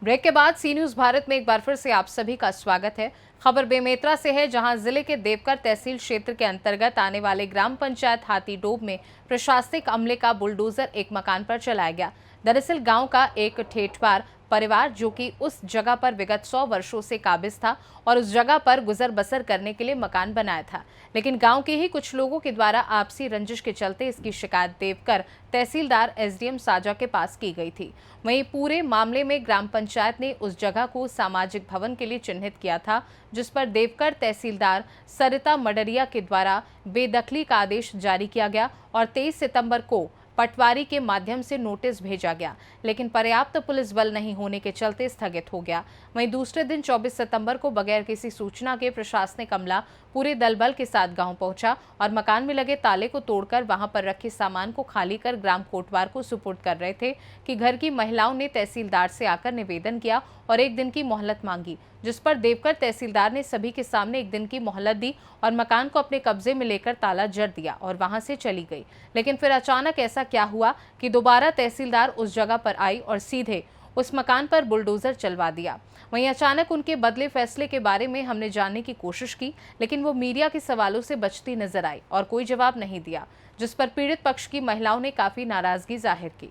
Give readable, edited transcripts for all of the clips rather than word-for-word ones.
Break के बाद सी news Bharat में एक बार फिर से आप सभी का स्वागत है। खबर बेमेतरा से है, जहां जिले के देवकर तहसील क्षेत्र के अंतर्गत आने वाले ग्राम पंचायत हाथीडोब में प्रशासनिक अमले का बुलडोजर एक मकान पर चलाया गया। दरअसल गांव का एक ठेठवार परिवार जो कि उस जगह पर विगत 100 वर्षों से काबिज था और उस जगह पर गुजर बसर करने के लिए मकान बनाया था, लेकिन गांव के ही कुछ लोगों के द्वारा आपसी रंजिश के चलते इसकी शिकायत देवकर तहसीलदार एसडीएम साजा के पास की गई थी। वहीं पूरे मामले में ग्राम पंचायत ने उस जगह को सामाजिक भवन के लिए चिन्हित किया था, जिस पर देवकर तहसीलदार सरिता मडरिया के द्वारा बेदखली का आदेश जारी किया गया और 23 सितंबर को पटवारी के माध्यम से नोटिस भेजा गया, लेकिन पर्याप्त पुलिस बल नहीं होने के चलते स्थगित हो गया। वहीं दूसरे दिन 24 सितंबर को बगैर किसी सूचना के प्रशासनिक अमला पूरे दल बल के साथ गांव पहुंचा और मकान में लगे ताले को तोड़कर वहां पर रखे सामान को खाली कर ग्राम कोटवार को सुपुर्द कर रहे थे कि घर की महिलाओं ने तहसीलदार से आकर निवेदन किया और 1 दिन की मोहलत मांगी, जिस पर देवकर तहसीलदार ने सभी के सामने 1 दिन की मोहलत दी और मकान को अपने कब्जे में लेकर ताला जड़ दिया और वहां से चली गई। लेकिन फिर अचानक ऐसा क्या हुआ कि दोबारा तहसीलदार उस जगह पर आई और सीधे उस मकान पर बुलडोजर चलवा दिया। वहीं अचानक उनके बदले फैसले के बारे में हमने जानने की कोशिश की, लेकिन वो मीडिया के सवालों से बचती नजर आई और कोई जवाब नहीं दिया, जिस पर पीड़ित पक्ष की महिलाओं ने काफी नाराजगी जाहिर की।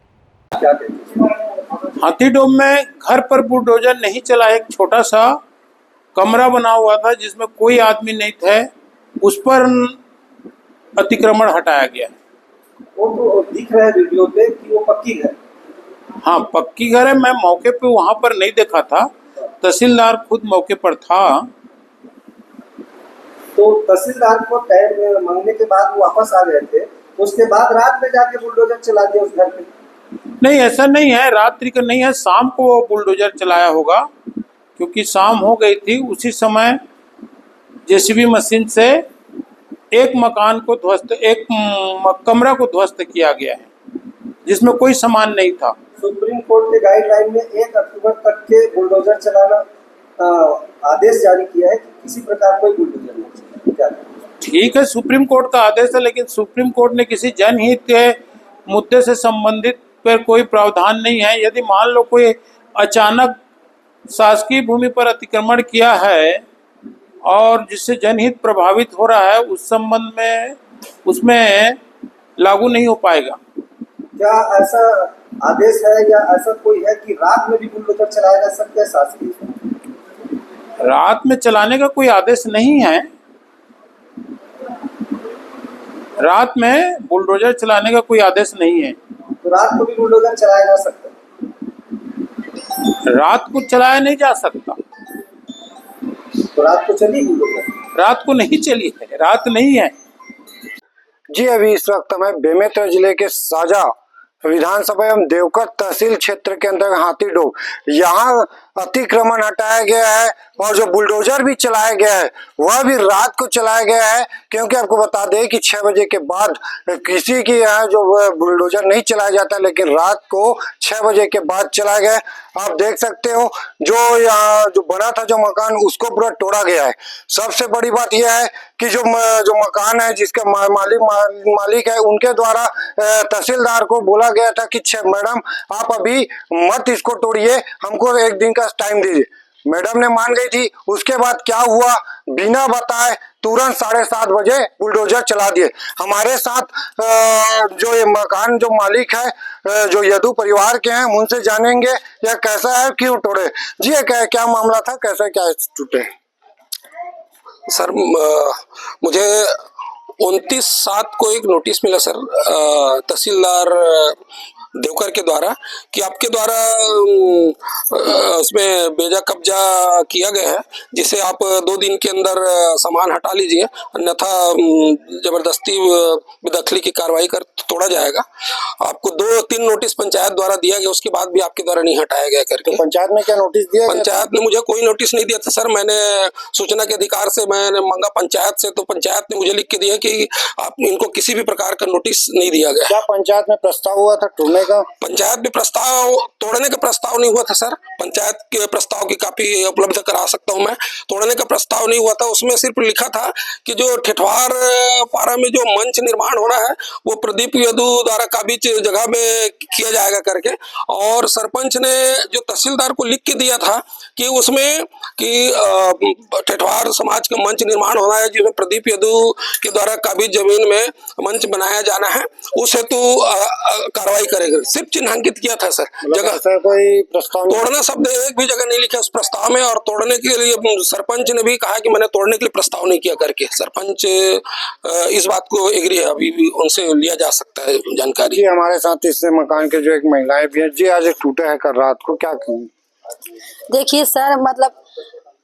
हाथीडोब में घर पर बुलडोजर नहीं चला, एक छोटा सा कमरा बना हुआ था जिसमें कोई आदमी नहीं थे, उस पर अतिक्रमण हटाया गया। वो तो दिख रहा है वीडियो पे कि वो पक्की घर। हाँ, पक्की घर है। मैं मौके पे वहां पर नहीं देखा था, तहसीलदार खुद मौके पर था। तो तहसीलदार को टाइम मांगने के बाद वो वापस आ गए थे, उसके बाद रात में जाके बुलडोजर चला दिया उस घर पे। नहीं, ऐसा नहीं है, रात्रि का नहीं है, शाम को वो बुलडोजर चलाया होगा, क्योंकि शाम हो गई थी। उसी समय जेसीबी मशीन से एक मकान को ध्वस्त, एक कमरा को ध्वस्त किया गया है जिसमें कोई सामान नहीं था। सुप्रीम कोर्ट के गाइडलाइन में 1 अक्टूबर तक के बुलडोजर चलाना आदेश जारी किया है कि किसी प्रकार कोई बुलडोजर नहीं चले। ठीक है, सुप्रीम कोर्ट का आदेश है, लेकिन सुप्रीम कोर्ट ने किसी जनहित के मुद्दे से संबंधित पर कोई प्रावधान नहीं है। यदि मान लो कोई अचानक शासकीय भूमि पर अतिक्रमण किया है और जिससे जनहित प्रभावित हो रहा है, उस संबंध में उसमें लागू नहीं हो पाएगा। क्या ऐसा आदेश है या ऐसा कोई है कि रात में भी बुलडोजर चलाया जा सकता है शासकीय? रात में चलाने का कोई आदेश नहीं है। रात में बुलडोजर चलाने का कोई आदेश नहीं है। तो रात को भी बुलडोजर चलाया जा सकता है? रात को चलाया नहीं जा सकता। तो रात को चली बुलडोजर? रात को नहीं चली है, रात नहीं है। जी, अभी इस वक्त हमें बेमेतरा जिले के साजा विधानसभा एवं देवकर तहसील क्षेत्र के अंदर हाथीडोब, यहाँ अतिक्रमण हटाया गया है और जो बुलडोजर भी चलाया गया है वह भी रात को चलाया गया है, क्योंकि आपको बता दें कि 6 बजे के बाद किसी की यहाँ जो बुलडोजर नहीं चलाया जाता, लेकिन रात को 6 बजे के बाद चलाया गया। आप देख सकते हो जो यहाँ जो बना था जो मकान, उसको पूरा तोड़ा गया है। सबसे बड़ी बात यह है कि जो मकान है जिसका मालिक है, उनके द्वारा तहसीलदार को बोला गया था कि मैडम आप अभी मत इसको तोड़िए, हमको 1 दिन का टाइम दीजिए। मैडम ने मान गई थी। उसके बाद क्या हुआ, बिना बताए तुरंत 7:30 बजे बुलडोजर चला दिए। हमारे साथ जो ये मकान जो मालिक है जो यदु परिवार के हैं, उनसे जानेंगे यह कैसा है, क्यों तोड़े। जी, क्या मामला था, कैसे क्या टूटे? सर, मुझे 29/7 को एक नोटिस मिला सर, तहसीलदार देवकर के द्वारा कि आपके द्वारा उसमें बेजा कब्जा किया गया है, जिसे आप 2 दिन के अंदर सामान हटा लीजिए, अन्यथा जबरदस्ती बेदखली की कार्रवाई कर तोड़ा जाएगा। आपको 2-3 नोटिस पंचायत द्वारा दिया गया, उसके बाद भी आपके द्वारा नहीं हटाया गया करके। तो पंचायत में क्या नोटिस दिया? पंचायत ने मुझे कोई नोटिस नहीं दिया था सर। मैंने सूचना के अधिकार से मैंने मांगा पंचायत से, तो पंचायत ने मुझे लिख के दिया कि आप इनको किसी भी प्रकार का नोटिस नहीं दिया गया। क्या पंचायत में प्रस्ताव हुआ था तोड़ने तोड़ने का प्रस्ताव तोड़ने का प्रस्ताव नहीं हुआ था सर। पंचायत के प्रस्ताव की कॉपी उपलब्ध करा सकता हूं मैं। तोड़ने का प्रस्ताव नहीं हुआ था, उसमें सिर्फ लिखा था कि जो ठेठवार पारा में जो मंच निर्माण हो रहा है वो प्रदीप यदु द्वारा काबिज जगह में किया जाएगा करके। और सरपंच ने जो तहसीलदार को लिख के दिया था कि उसमें कि ठेठवार समाज का मंच निर्माण हो रहा है जिसमें प्रदीप यदु के द्वारा काबिज जमीन में मंच बनाया जाना है, उस हेतु कार्रवाई करेगा। सिर्फ चिन्हांकित किया था सर जगह, कोई प्रस्ताव तोड़ना शब्द एक भी जगह नहीं लिखा उस प्रस्ताव में। और तोड़ने के लिए सरपंच ने भी कहा कि मैंने तोड़ने के लिए प्रस्ताव नहीं किया करके। सरपंच इस बात को एग्री है, अभी भी उनसे लिया जा सकता है जानकारी। जी हमारे साथ इस मकान के जो एक महिलाएं भी हैं जी, आज एक टूटा है कल रात को, क्या कहें? देखिए सर, मतलब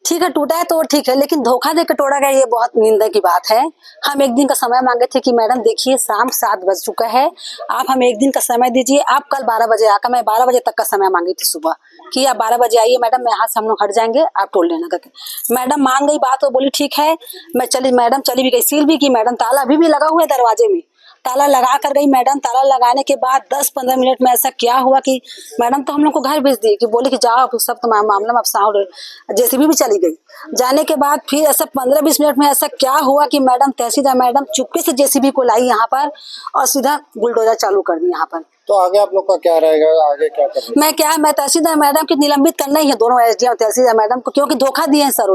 ठीक है टूटा है तो ठीक है, लेकिन धोखा दे के तोड़ा गया ये बहुत निंदा की बात है। हम एक दिन का समय मांगे थे कि मैडम देखिए शाम 7 बज चुका है, आप हमें एक दिन का समय दीजिए। आप कल 12 बजे आकर, मैं 12 बजे तक का समय मांगी थी सुबह कि आप 12 बजे आइए मैडम, मैं यहाँ से हम लोग हट जाएंगे, आप तोड़ लेना करके। मैडम मान गई बात और बोली ठीक है। मैं चली, मैडम चली भी गई, सील भी की मैडम, ताला अभी भी लगा हुआ है दरवाजे में, ताला लगा कर गई मैडम। ताला लगाने के बाद 10-15 मिनट में ऐसा क्या हुआ कि मैडम तो हम लोग को घर भेज दिए कि बोले कि जाओ सब तो मामला में आप साउंड जेसीबी भी चली गई। जाने के बाद फिर ऐसा 15-20 मिनट में ऐसा क्या हुआ कि मैडम तहसीलदार मैडम चुपके से जेसीबी को लाई यहाँ पर और सीधा बुलडोजर चालू कर दी यहाँ पर। तो आगे आप लोग का क्या रहेगा, आगे क्या करेंगे? मैं तहसीलदार मैडम की निलंबित करना ही है, दोनों एसडीएम तहसीलदार मैडम को, क्योंकि धोखा दिए हैं सर।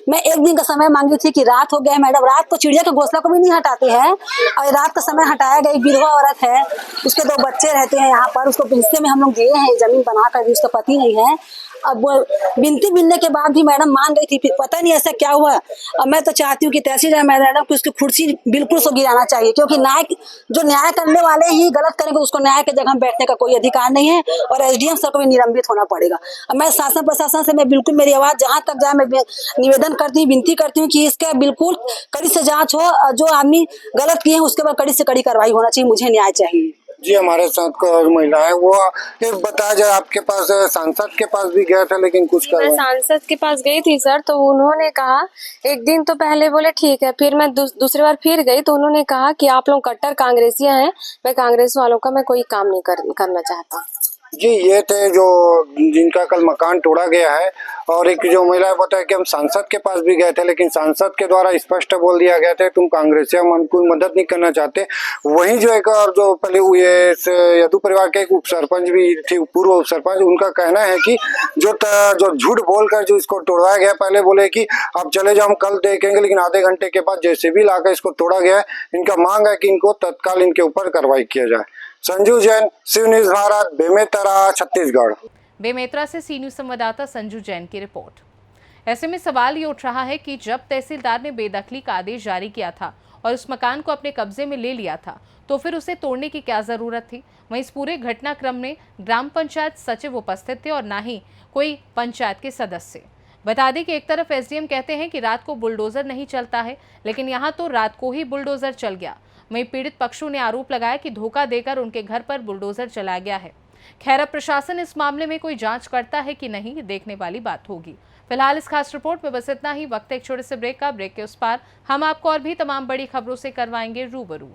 मैं एक दिन का समय मांगी थी कि रात हो गया मैडम, रात को चिड़िया के घोंसला को भी नहीं हटाते हैं और रात का समय हटाया गया। एक विधवा औरत है, उसके 2 बच्चे रहते हैं यहाँ पर, उसको हिस्से में हम लोग दिए हैं जमीन बना कर, उसका पति नहीं है। अब वो विनती मिलने के बाद भी मैडम मान गई थी, फिर पता नहीं ऐसा क्या हुआ। अब मैं तो चाहती हूँ कि तहसीलदार मैडम की उसकी कुर्सी बिल्कुल से गिराना चाहिए, क्योंकि जो न्याय करने वाले ही गलत करेंगे, उसको न्याय के जगह बैठने का कोई अधिकार नहीं है और एसडीएम सर को भी निलंबित होना पड़ेगा। अब मैं शासन प्रशासन से मैं बिल्कुल, मेरी आवाज जहाँ तक जाए मैं निवेदन करती हूँ, विनती करती हूँ कि इसका बिल्कुल कड़ी से जाँच हो, जो आदमी गलत किए हैं उसके बाद कड़ी से कड़ी कार्रवाई होना चाहिए। मुझे न्याय चाहिए। जी हमारे साथ को और महिला है, वो एक बताया जाए, आपके पास सांसद के पास भी गया था लेकिन कुछ मैं सांसद के पास गई थी सर, तो उन्होंने कहा एक दिन तो पहले बोले ठीक है, फिर मैं दूसरी बार फिर गई तो उन्होंने कहा कि आप लोग कट्टर कांग्रेसियां हैं, मैं कांग्रेस वालों का मैं कोई काम नहीं करना चाहता। जी ये थे जो जिनका कल मकान तोड़ा गया है। और एक जो महिला बताया कि हम सांसद के पास भी गए थे लेकिन सांसद के द्वारा स्पष्ट बोल दिया गया था तुम कांग्रेसी, हम कोई मदद नहीं करना चाहते। वहीं जो एक और जो पहले ये यदु परिवार के एक उप सरपंच भी थे, पूर्व उप सरपंच, उनका कहना है कि जो झूठ बोलकर जो इसको तोड़वाया गया, पहले बोले कि आप चले जाओ हम कल देखेंगे, लेकिन आधे घंटे के बाद जेसीबी लाकर इसको तोड़ा गया है। इनका मांग है कि इनको तत्काल इनके ऊपर कार्रवाई किया जाए। संजू जैन, सी न्यूज भारत, बेमेतरा, छत्तीसगढ़। बेमेतरा से सी न्यूज संवाददाता संजू जैन की रिपोर्ट। ऐसे में सवाल ये उठ रहा है कि जब तहसीलदार ने बेदखली का आदेश जारी किया था और उस मकान को अपने कब्जे में ले लिया था, तो फिर उसे तोड़ने की क्या जरूरत थी। वहीं इस पूरे घटनाक्रम में ग्राम पंचायत सचिव उपस्थित थे और ना ही कोई पंचायत के सदस्य। बता दें कि एक तरफ एसडीएम कहते हैं कि रात को बुलडोजर नहीं चलता है, लेकिन यहाँ तो रात को ही बुलडोजर चल गया। वहीं पीड़ित पक्षों ने आरोप लगाया कि धोखा देकर उनके घर पर बुलडोजर चलाया गया है। खैर अब प्रशासन इस मामले में कोई जांच करता है कि नहीं, देखने वाली बात होगी। फिलहाल इस खास रिपोर्ट में बस इतना ही। वक्त एक छोटे से ब्रेक का। ब्रेक के उस पार हम आपको और भी तमाम बड़ी खबरों से करवाएंगे रूबरू।